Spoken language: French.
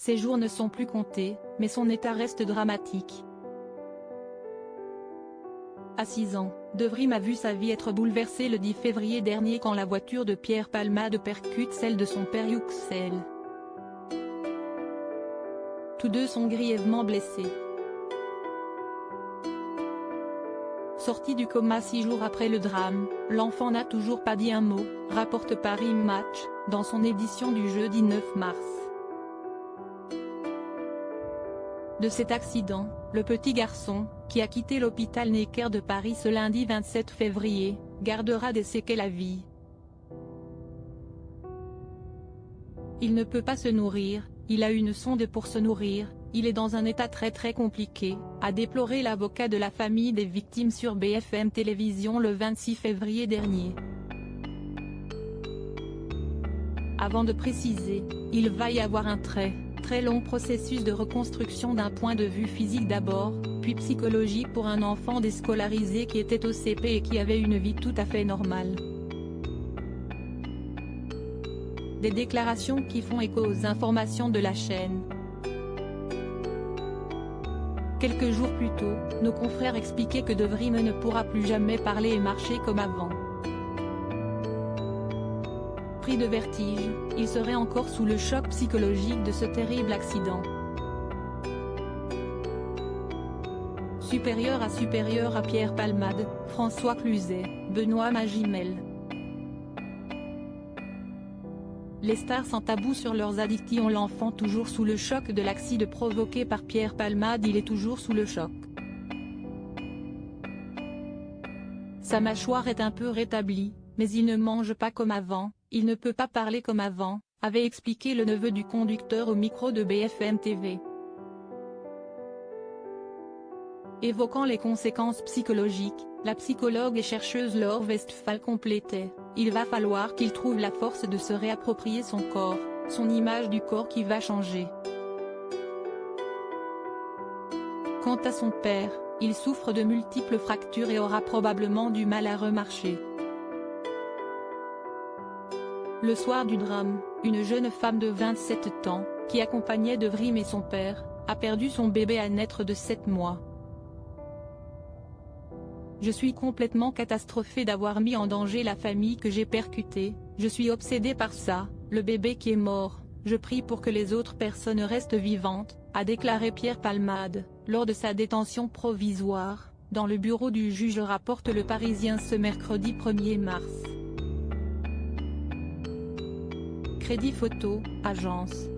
Ses jours ne sont plus comptés, mais son état reste dramatique. À 6 ans, De Vrim a vu sa vie être bouleversée le 10 février dernier quand la voiture de Pierre Palmade percute celle de son père Yüksel. Tous deux sont grièvement blessés. Sorti du coma 6 jours après le drame, l'enfant n'a toujours pas dit un mot, rapporte Paris Match, dans son édition du jeudi 9 mars. De cet accident, le petit garçon, qui a quitté l'hôpital Necker de Paris ce lundi 27 février, gardera des séquelles à vie. Il ne peut pas se nourrir, il a une sonde pour se nourrir, il est dans un état très compliqué, a déploré l'avocat de la famille des victimes sur BFM Télévision le 26 février dernier. Avant de préciser, il va y avoir un très long processus de reconstruction d'un point de vue physique d'abord, puis psychologique pour un enfant déscolarisé qui était au CP et qui avait une vie tout à fait normale. Des déclarations qui font écho aux informations de la chaîne. Quelques jours plus tôt, nos confrères expliquaient que De Vrim ne pourra plus jamais parler et marcher comme avant. Pris de vertige, il serait encore sous le choc psychologique de ce terrible accident. Supérieur à Pierre Palmade, François Cluzet, Benoît Magimel. Les stars sans tabou sur leurs addictions. L'enfant toujours sous le choc de l'accident provoqué par Pierre Palmade. Il est toujours sous le choc. Sa mâchoire est un peu rétablie, mais il ne mange pas comme avant, il ne peut pas parler comme avant, avait expliqué le neveu du conducteur au micro de BFM TV. Évoquant les conséquences psychologiques, la psychologue et chercheuse Laure Westphal complétait: il va falloir qu'il trouve la force de se réapproprier son corps, son image du corps qui va changer. Quant à son père, il souffre de multiples fractures et aura probablement du mal à remarcher. Le soir du drame, une jeune femme de 27 ans, qui accompagnait De Vrim et son père, a perdu son bébé à naître de 7 mois. Je suis complètement catastrophée d'avoir mis en danger la famille que j'ai percutée, je suis obsédée par ça, le bébé qui est mort, je prie pour que les autres personnes restent vivantes, a déclaré Pierre Palmade, lors de sa détention provisoire, dans le bureau du juge, rapporte Le Parisien ce mercredi 1er mars. Crédit Photo, agence.